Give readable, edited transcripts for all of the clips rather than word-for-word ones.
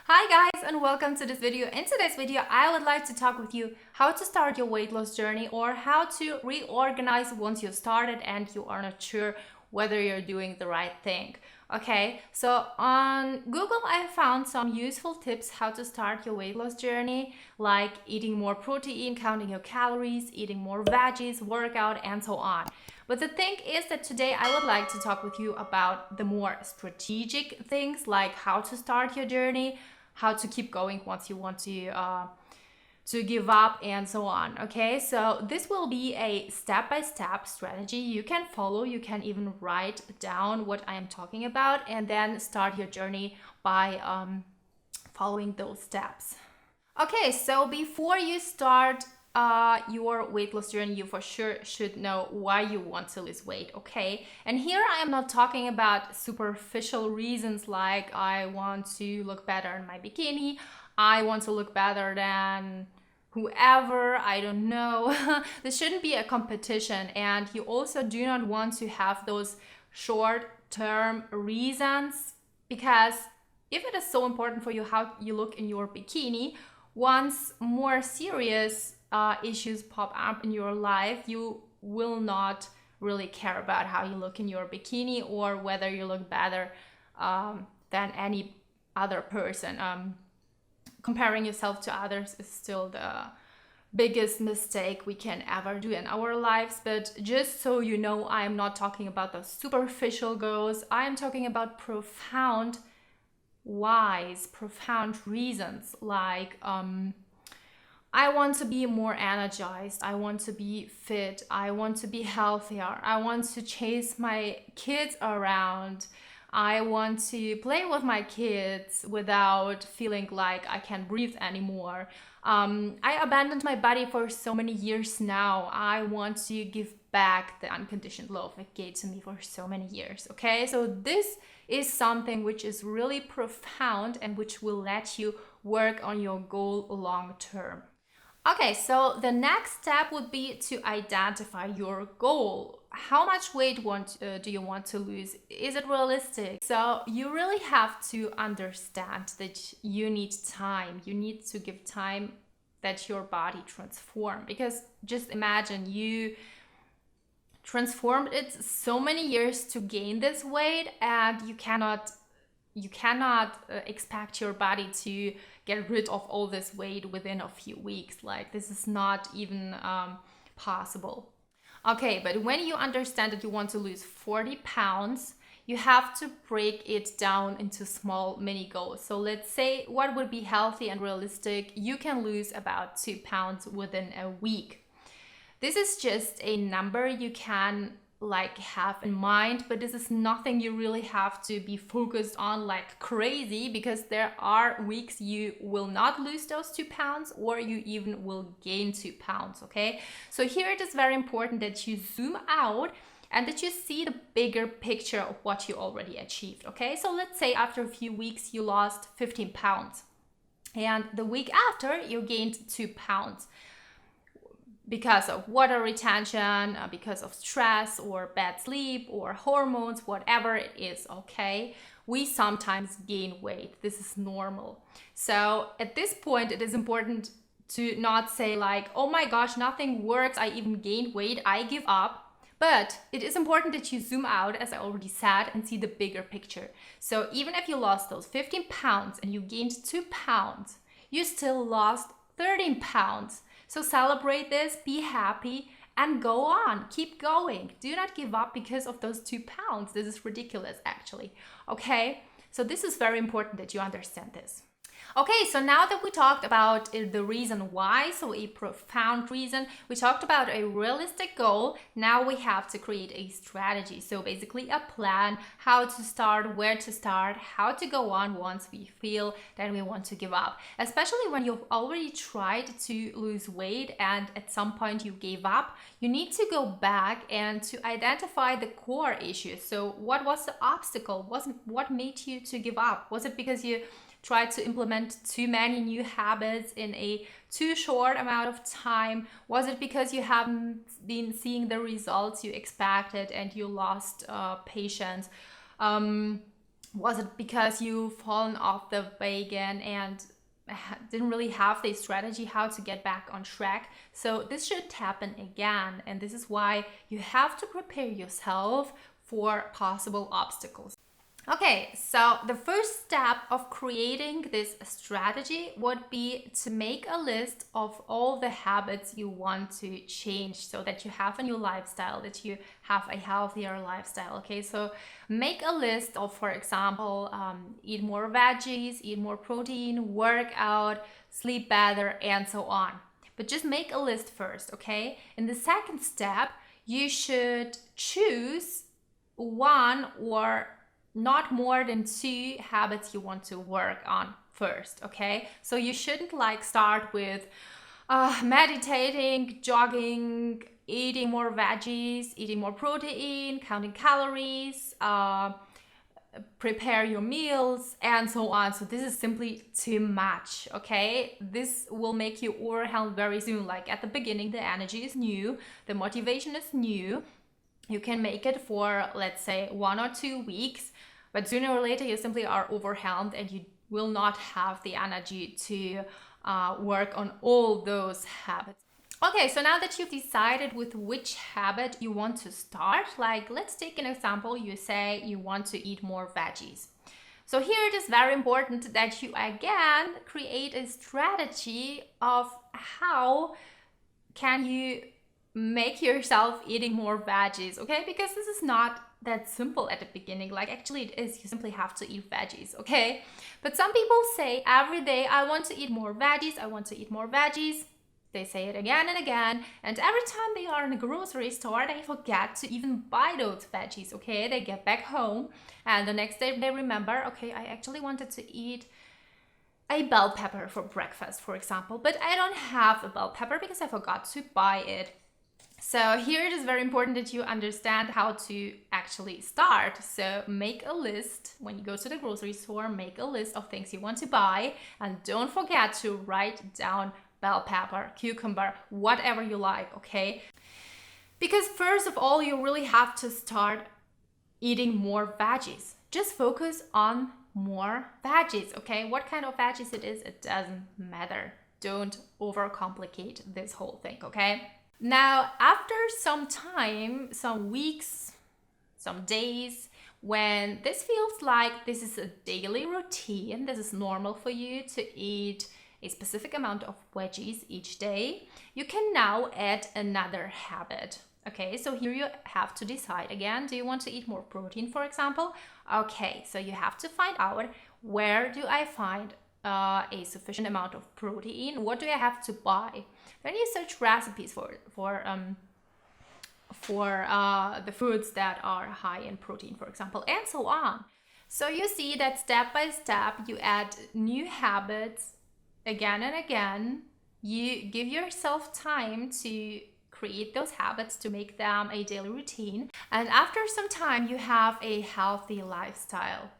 Hi guys, and welcome to this video. In today's video, I would like to talk with you how to start your weight loss journey or how to reorganize once you started and you are not sure whether you're doing the right thing. Okay, so on Google, I found some useful tips how to start your weight loss journey, like eating more protein, counting your calories, eating more veggies, workout, and so on. But the thing is that today I would like to talk with you about the more strategic things, like how to start your journey, how to keep going once you want to give up, and so on. Okay, so this will be a step-by-step strategy you can follow. You can even write down what I am talking about and then start your journey by following those steps. Okay, so before you start your weight loss journey, you for sure should know why you want to lose weight, okay? And here I am not talking about superficial reasons like I want to look better in my bikini, I want to look better than whoever, I don't know. This shouldn't be a competition, and you also do not want to have those short-term reasons, because if it is so important for you how you look in your bikini, once more serious issues pop up in your life, you will not really care about how you look in your bikini or whether you look better than any other person. Comparing yourself to others is still the biggest mistake we can ever do in our lives. But just so you know, I am not talking about the superficial goals. I am talking about profound, wise, profound reasons like I want to be more energized, I want to be fit, I want to be healthier, I want to chase my kids around, I want to play with my kids without feeling like I can't breathe anymore. I abandoned my body for so many years now. I want to give back the unconditioned love it gave to me for so many years. Okay, so this is something which is really profound and which will let you work on your goal long term. Okay, so the next step would be to identify your goal. How much weight do you want to lose? Is it realistic? So you really have to understand that you need time. You need to give time that your body transform. Because just imagine you transformed it so many years to gain this weight, and you cannot expect your body to get rid of all this weight within a few weeks. Like, this is not even possible. Okay, but when you understand that you want to lose 40 pounds, you have to break it down into small mini goals. So let's say what would be healthy and realistic. You can lose about 2 pounds within a week. This is just a number you can have in mind, but this is nothing you really have to be focused on like crazy, because there are weeks you will not lose those 2 pounds or you even will gain 2 pounds. Okay, so here it is very important that you zoom out and that you see the bigger picture of what you already achieved. Okay, so let's say after a few weeks you lost 15 pounds and the week after you gained 2 pounds because of water retention, because of stress or bad sleep or hormones, whatever it is. Okay, we sometimes gain weight. This is normal. So at this point, it is important to not say like, oh my gosh, nothing works, I even gained weight, I give up. But it is important that you zoom out, as I already said, and see the bigger picture. So even if you lost those 15 pounds and you gained 2 pounds, you still lost 13 pounds. So celebrate this, be happy, and go on. Keep going. Do not give up because of those 2 pounds. This is ridiculous, actually. Okay? So this is very important that you understand this. Okay, so now that we talked about the reason why, so a profound reason, we talked about a realistic goal, now we have to create a strategy. So basically a plan, how to start, where to start, how to go on once we feel that we want to give up. Especially when you've already tried to lose weight and at some point you gave up, you need to go back and to identify the core issues. So what was the obstacle? What made you to give up? Was it because you tried to implement too many new habits in a too short amount of time? Was it because you haven't been seeing the results you expected and you lost patience? Was it because you've fallen off the wagon and didn't really have the strategy how to get back on track? So this should happen again, and this is why you have to prepare yourself for possible obstacles. Okay, so the first step of creating this strategy would be to make a list of all the habits you want to change so that you have a new lifestyle, that you have a healthier lifestyle. Okay, so make a list of, for example, eat more veggies, eat more protein, work out, sleep better, and so on. But just make a list first, okay? In the second step, you should choose one or not more than 2 habits you want to work on first, okay? So you shouldn't like start with meditating, jogging, eating more veggies, eating more protein, counting calories, prepare your meals, and so on. So this is simply too much, okay? This will make you overwhelmed very soon. Like at the beginning, the energy is new, the motivation is new. You can make it for, let's say, 1 or 2 weeks, but sooner or later you simply are overwhelmed and you will not have the energy to work on all those habits. Okay, so now that you've decided with which habit you want to start, like let's take an example, you say you want to eat more veggies. So here it is very important that you again create a strategy of how can you make yourself eating more veggies, okay? Because this is not that simple at the beginning. Like actually it is, you simply have to eat veggies, okay? But some people say every day, I want to eat more veggies, I want to eat more veggies. They say it again and again, and every time they are in a grocery store, they forget to even buy those veggies, okay? They get back home and the next day they remember, okay, I actually wanted to eat a bell pepper for breakfast, for example, but I don't have a bell pepper because I forgot to buy it. So here it is very important that you understand how to actually start. So make a list when you go to the grocery store, make a list of things you want to buy, and don't forget to write down bell pepper, cucumber, whatever you like, okay? Because first of all, you really have to start eating more veggies. Just focus on more veggies, okay? What kind of veggies it is, it doesn't matter. Don't overcomplicate this whole thing, okay? Now, after some time, some weeks, some days, when this feels like this is a daily routine, this is normal for you to eat a specific amount of veggies each day, you can now add another habit. Okay, so here you have to decide again, do you want to eat more protein, for example? Okay, so you have to find out, where do I find a sufficient amount of protein? What do I have to buy? Then you search recipes for the foods that are high in protein, for example, and so on. So you see that step by step, you add new habits again and again. You give yourself time to create those habits, to make them a daily routine. And after some time, you have a healthy lifestyle.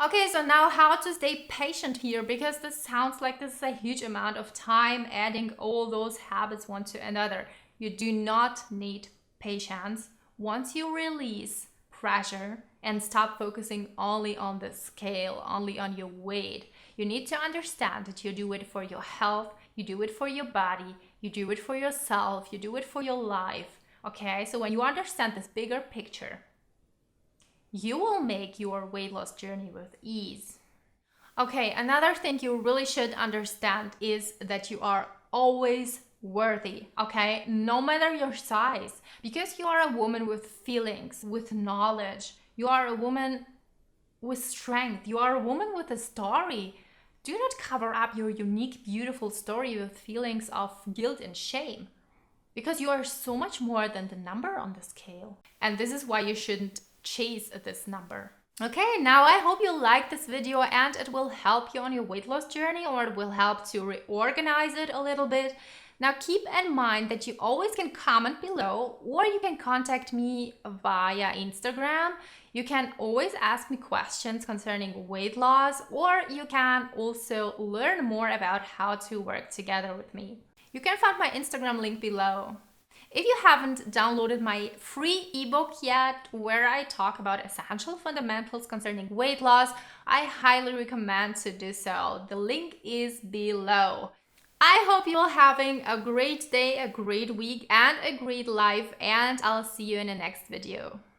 Okay, so now how to stay patient here, because this sounds like this is a huge amount of time adding all those habits one to another. You do not need patience. Once you release pressure and stop focusing only on the scale, only on your weight, you need to understand that you do it for your health, you do it for your body, you do it for yourself, you do it for your life. Okay, so when you understand this bigger picture, you will make your weight loss journey with ease. Okay, another thing you really should understand is that you are always worthy, okay? No matter your size, because you are a woman with feelings, with knowledge. You are a woman with strength. You are a woman with a story. Do not cover up your unique, beautiful story with feelings of guilt and shame, because you are so much more than the number on the scale. And this is why you shouldn't chase this number. Okay, now I hope you liked this video and it will help you on your weight loss journey, or it will help to reorganize it a little bit. Now keep in mind that you always can comment below, or you can contact me via Instagram. You can always ask me questions concerning weight loss, or you can also learn more about how to work together with me. You can find my Instagram link below. If you haven't downloaded my free ebook yet, where I talk about essential fundamentals concerning weight loss, I highly recommend to do so. The link is below. I hope you're having a great day, a great week, and a great life, and I'll see you in the next video.